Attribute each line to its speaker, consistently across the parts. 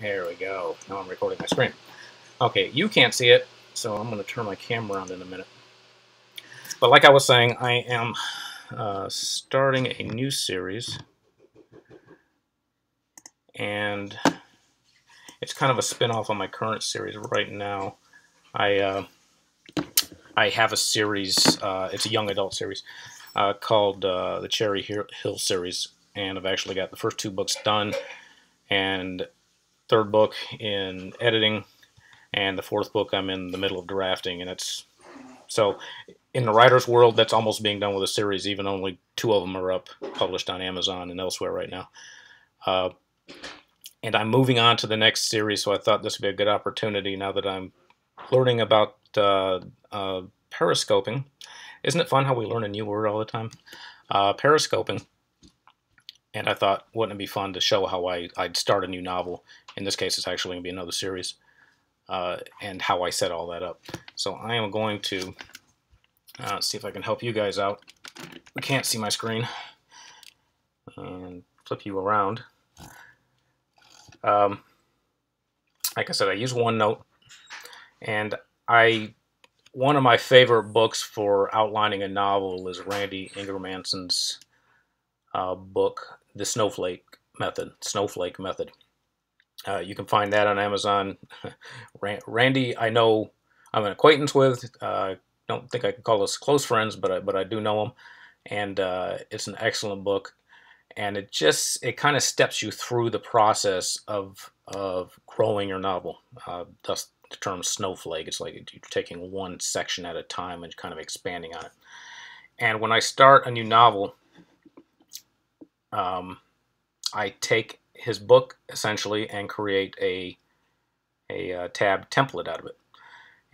Speaker 1: There we go. Now I'm recording my screen. Okay, you can't see it, so I'm going to turn my camera around in a minute. But like I was saying, I am starting a new series, and it's kind of a spin-off on my current series right now. I have a series, it's a young adult series, called the Cherry Hill series, and I've actually got the first 2 books done, and 3rd book in editing, and the 4th book I'm in the middle of drafting, and it's so in the writer's world that's almost being done with a series. Even only 2 of them are up, published on Amazon and elsewhere right now. And I'm moving on to the next series, so I thought this would be a good opportunity now that I'm learning about periscoping. Isn't it fun how we learn a new word all the time? Periscoping. And I thought, wouldn't it be fun to show how I'd start a new novel? In this case, it's actually going to be another series. And how I set all that up. So I am going to see if I can help you guys out. We can't see my screen. And flip you around. Like I said, I use OneNote. And one of my favorite books for outlining a novel is Randy Ingermanson's book, The Snowflake Method. You can find that on Amazon. Randy, I know I'm an acquaintance with. Don't think I can call us close friends, but I do know him, and it's an excellent book. And it kind of steps you through the process of growing your novel. Thus the term snowflake. It's like you're taking one section at a time and kind of expanding on it. And when I start a new novel, I take his book essentially and create a tab template out of it.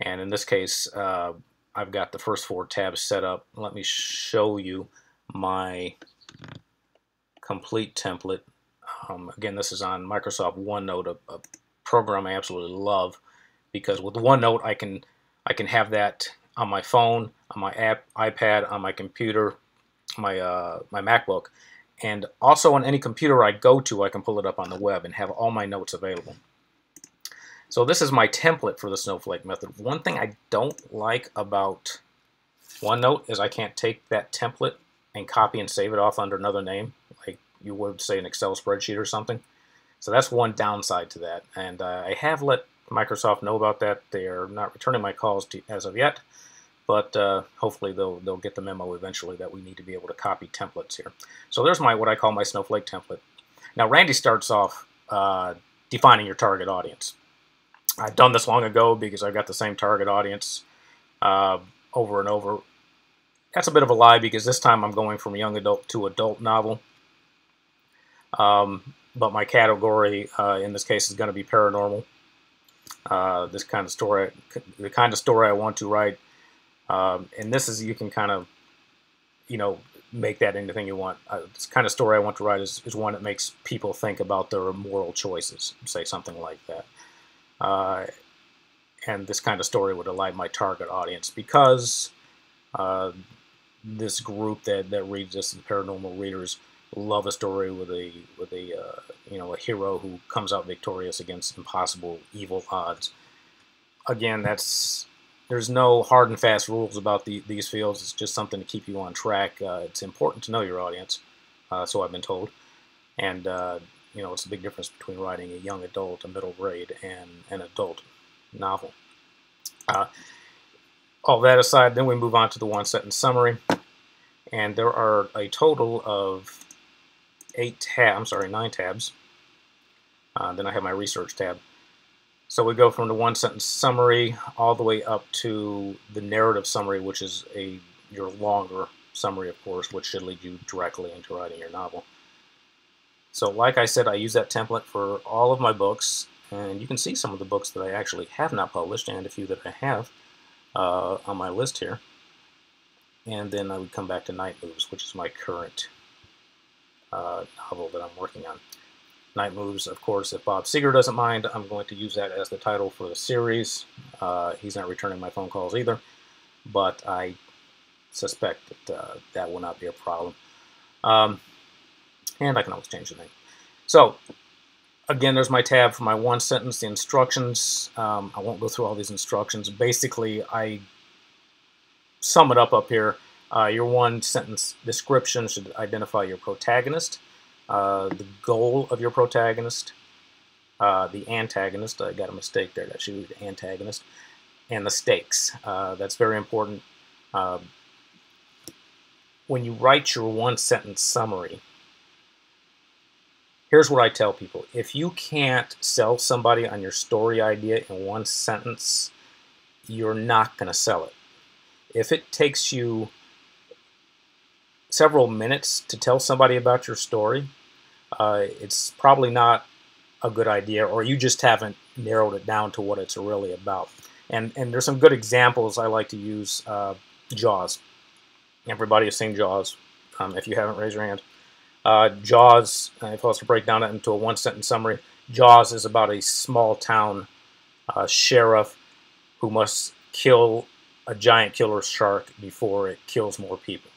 Speaker 1: And in this case, I've got the first 4 tabs set up. Let me show you my complete template. Again, this is on Microsoft OneNote, a program I absolutely love, because with OneNote I can have that on my phone, on my iPad, on my computer, my MacBook. And also on any computer I go to, I can pull it up on the web and have all my notes available. So this is my template for the Snowflake Method. One thing I don't like about OneNote is I can't take that template and copy and save it off under another name, like you would say an Excel spreadsheet or something. So that's one downside to that. And I have let Microsoft know about that. They are not returning my calls as of yet. But hopefully they'll get the memo eventually that we need to be able to copy templates here. So there's what I call my Snowflake template. Now Randy starts off defining your target audience. I've done this long ago because I've got the same target audience over and over. That's a bit of a lie because this time I'm going from young adult to adult novel. But my category in this case is going to be paranormal. This kind of story, the kind of story I want to write. And this is, you can kind of, make that anything you want. This kind of story I want to write is one that makes people think about their moral choices, say something like that. And this kind of story would delight my target audience because this group that reads this, the paranormal readers, love a story with a hero who comes out victorious against impossible evil odds. Again, there's no hard and fast rules about these fields. It's just something to keep you on track. It's important to know your audience, so I've been told. And, it's a big difference between writing a young adult, a middle grade, and an adult novel. All that aside, then we move on to the 1-sentence summary. And there are a total of 9 tabs. Then I have my research tab. So we go from the 1-sentence summary all the way up to the narrative summary, which is your longer summary, of course, which should lead you directly into writing your novel. So like I said, I use that template for all of my books, and you can see some of the books that I actually have not published and a few that I have on my list here. And then I would come back to Night Moves, which is my current novel that I'm working on. Night Moves, of course, if Bob Seger doesn't mind, I'm going to use that as the title for the series. He's not returning my phone calls either, but I suspect that that will not be a problem. And I can always change the name. So, Again, there's my tab for my one sentence, the instructions. I won't go through all these instructions. Basically, I sum it up here. Your one sentence description should identify your protagonist, the goal of your protagonist, the antagonist. I got a mistake there. That should be the antagonist, and the stakes. That's very important. When you write your one sentence summary, here's what I tell people. If you can't sell somebody on your story idea in one sentence, you're not going to sell it. If it takes you several minutes to tell somebody about your story, it's probably not a good idea, or you just haven't narrowed it down to what it's really about. And there's some good examples I like to use. Jaws. Everybody has seen Jaws. If you haven't, raise your hand. Jaws, if I was to break down it into a one-sentence summary, Jaws is about a small-town sheriff who must kill a giant killer shark before it kills more people.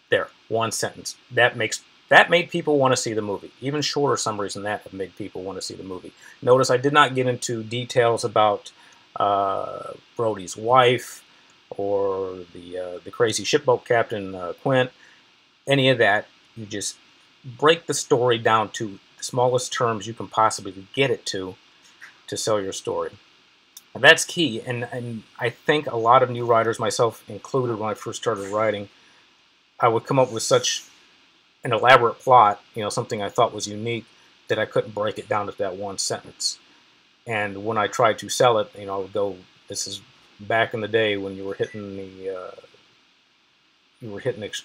Speaker 1: There, one sentence. That made people want to see the movie. Even shorter summaries than that have made people want to see the movie. Notice I did not get into details about Brody's wife or the crazy shipboat captain Quint. Any of that. You just break the story down to the smallest terms you can possibly get it to sell your story. And that's key. And I think a lot of new writers, myself included, when I first started writing, I would come up with such an elaborate plot, something I thought was unique, that I couldn't break it down to that one sentence. And when I tried to sell it, I would go, this is back in the day when you were hitting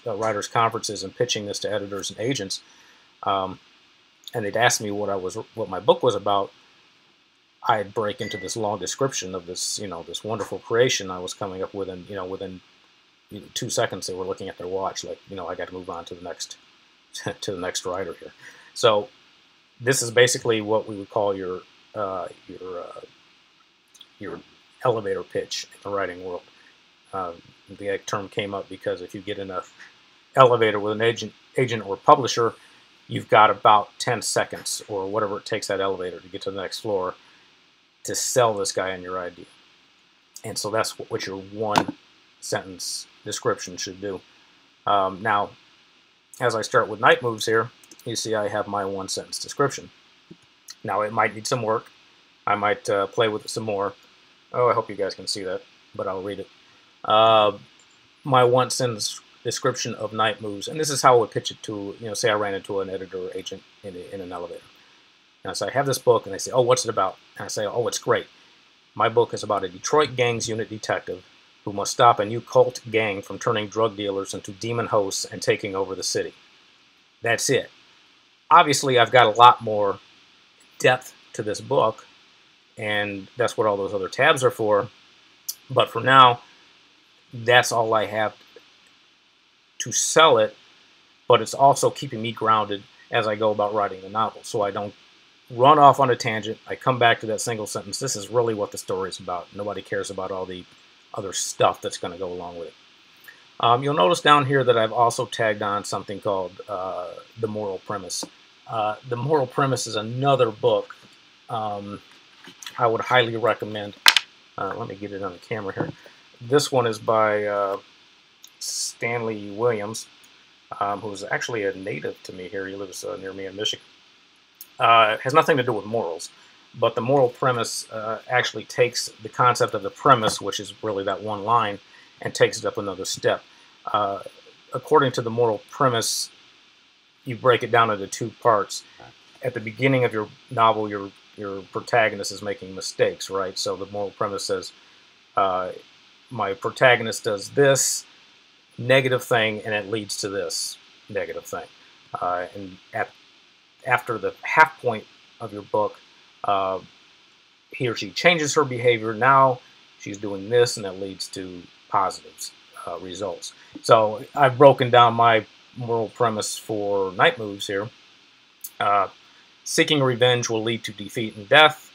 Speaker 1: writers' conferences and pitching this to editors and agents, and they'd ask me what my book was about. I'd break into this long description of this, this wonderful creation I was coming up with, and within 2 seconds they were looking at their watch, like, I got to move on to the next writer here. So this is basically what we would call your elevator pitch in the writing world. The term came up because if you get in an elevator with an agent or publisher, you've got about 10 seconds or whatever it takes that elevator to get to the next floor to sell this guy on your idea. And so that's what your one sentence description should do. Now, as I start with Night Moves here, you see I have my one sentence description. Now it might need some work. I might play with it some more. Oh, I hope you guys can see that, but I'll read it. My one sentence description of Night Moves, and this is how I would pitch it to, say I ran into an editor or agent in an elevator. And so I have this book, and they say, oh, what's it about? And I say, oh, it's great. My book is about a Detroit gangs unit detective who must stop a new cult gang from turning drug dealers into demon hosts and taking over the city. That's it. Obviously, I've got a lot more depth to this book, and that's what all those other tabs are for. But for now, that's all I have to sell it, but it's also keeping me grounded as I go about writing the novel, so I don't run off on a tangent. I come back to that single sentence. This is really what the story is about. Nobody cares about all the other stuff that's going to go along with it. You'll notice down here that I've also tagged on something called The Moral Premise. The Moral Premise is another book I would highly recommend. Let me get it on the camera here. This one is by Stanley Williams, who's actually a native to me here. He lives near me in Michigan. It has nothing to do with morals, but the moral premise actually takes the concept of the premise, which is really that one line, and takes it up another step. According to the moral premise, you break it down into two parts. At the beginning of your novel, your protagonist is making mistakes, right? So the moral premise says, my protagonist does this negative thing, and it leads to this negative thing. And after the half point of your book, he or she changes her behavior. Now she's doing this, and that leads to positive results. So I've broken down my moral premise for Night Moves here. Seeking revenge will lead to defeat and death.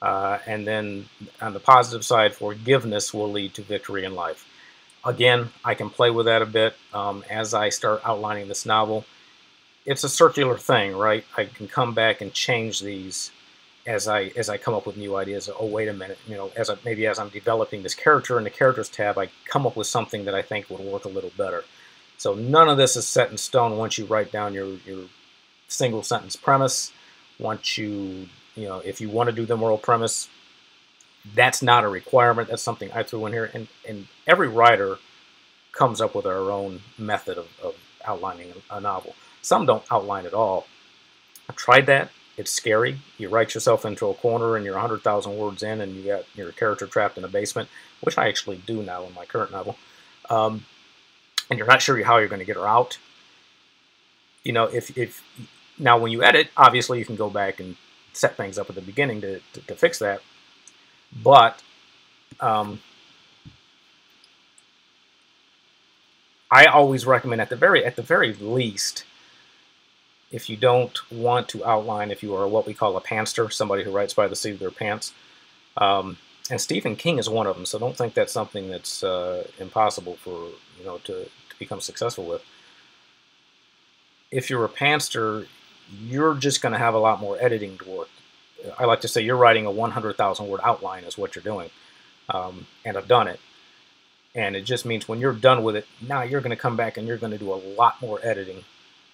Speaker 1: And then on the positive side, forgiveness will lead to victory in life. Again, I can play with that a bit as I start outlining this novel. it's a circular thing, right? I can come back and change these as I come up with new ideas. Oh, wait a minute, you know, maybe as I'm developing this character in the characters tab, I come up with something that I think would work a little better. So none of this is set in stone once you write down your single sentence premise. Once you know, if you want to do the moral premise, that's not a requirement. That's something I threw in here. And every writer comes up with our own method of outlining a novel. Some don't outline at all. I tried that. It's scary. You write yourself into a corner and you're 100,000 words in and you got your character trapped in a basement, which I actually do now in my current novel. And you're not sure how you're going to get her out. You know, if now when you edit, obviously you can go back and set things up at the beginning to fix that. But I always recommend at the very least, if you don't want to outline, if you are what we call a pantser, somebody who writes by the seat of their pants, and Stephen King is one of them, so don't think that's something that's impossible for, you know, to become successful with. If you're a pantser, you're just going to have a lot more editing to work. I like to say you're writing a 100,000 word outline is what you're doing, and I've done it. And it just means when you're done with it, now you're going to come back and you're going to do a lot more editing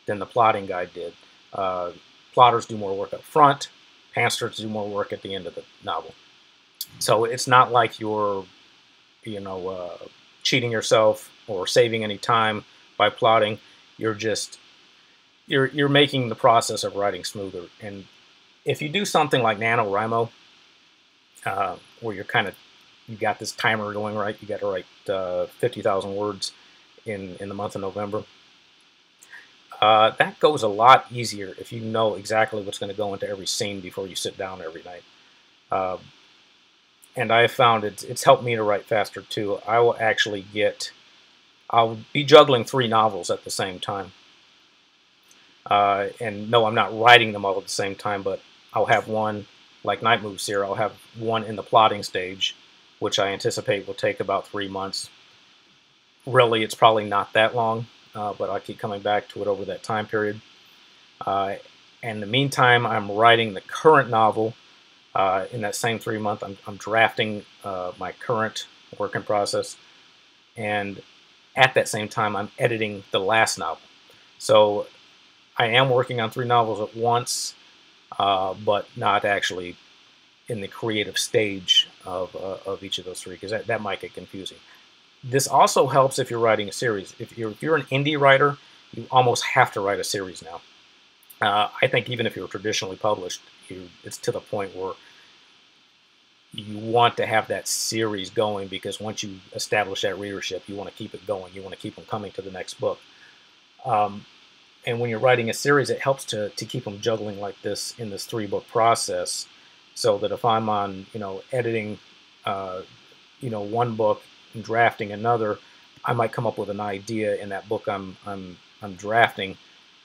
Speaker 1: than the plotting guide did. Plotters do more work up front. Pantsers do more work at the end of the novel. So it's not like you're, you know, cheating yourself or saving any time by plotting. You're just you're making the process of writing smoother. And if you do something like NaNoWriMo, where you're kind of you got this timer going, right? You got to write 50,000 words in the month of November. That goes a lot easier if you know exactly what's going to go into every scene before you sit down every night. And I have found it's helped me to write faster too. I'll be juggling 3 novels at the same time. And no, I'm not writing them all at the same time, but I'll have one, like Night Moves here, I'll have one in the plotting stage, which I anticipate will take about 3 months. Really, it's probably not that long, but I keep coming back to it over that time period. And in the meantime, I'm writing the current novel. In that same 3 month, I'm drafting my current work in process. And at that same time, I'm editing the last novel. So I am working on 3 novels at once, but not actually in the creative stage of each of those 3, because that might get confusing. This also helps if you're writing a series. If you're an indie writer, you almost have to write a series now. I think even if you're traditionally published, it's to the point where you want to have that series going, because once you establish that readership, you want to keep it going. You want to keep them coming to the next book. And when you're writing a series, it helps to keep them juggling like this in this 3-book process, so that if I'm on, you know, editing, you know, one book and drafting another, I might come up with an idea in that book I'm drafting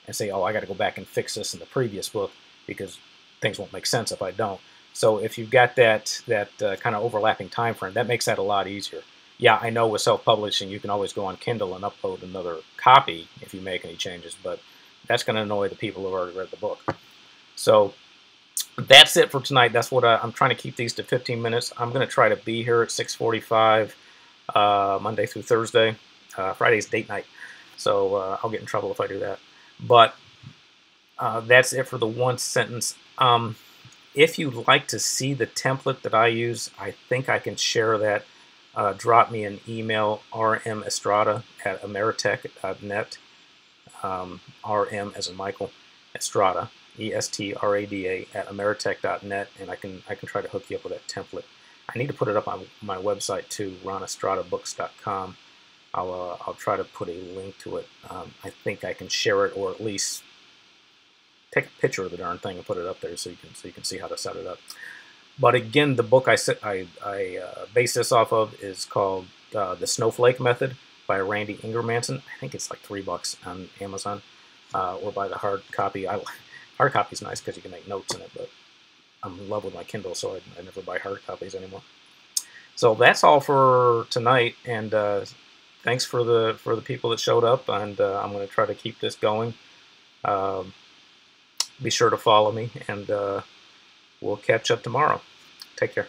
Speaker 1: and say, oh, I got to go back and fix this in the previous book, because things won't make sense if I don't. So if you've got that kind of overlapping time frame, that makes that a lot easier. Yeah, I know with self-publishing, you can always go on Kindle and upload another copy if you make any changes, but that's going to annoy the people who've already read the book. So that's it for tonight. That's what I'm trying to keep these to 15 minutes. I'm going to try to be here at 6:45 Monday through Thursday. Friday's date night, so I'll get in trouble if I do that. But that's it for the one sentence. If you'd like to see the template that I use, I think I can share that. Drop me an email, rmestrada@ameritech.net. RM as in Michael, Estrada, ESTRADA @ameritech.net, and I can try to hook you up with that template. I need to put it up on my website too, ronestrada.books.com. I'll try to put a link to it. I think I can share it, or at least take a picture of the darn thing and put it up there so you can see how to set it up. But again, the book I base this off of is called The Snowflake Method by Randy Ingermanson. I think it's like $3 on Amazon, or buy the hard copy. Hard copy is nice because you can make notes in it, but I'm in love with my Kindle, so I never buy hard copies anymore. So that's all for tonight, and thanks for the people that showed up, and I'm going to try to keep this going. Be sure to follow me, and we'll catch up tomorrow. Take care.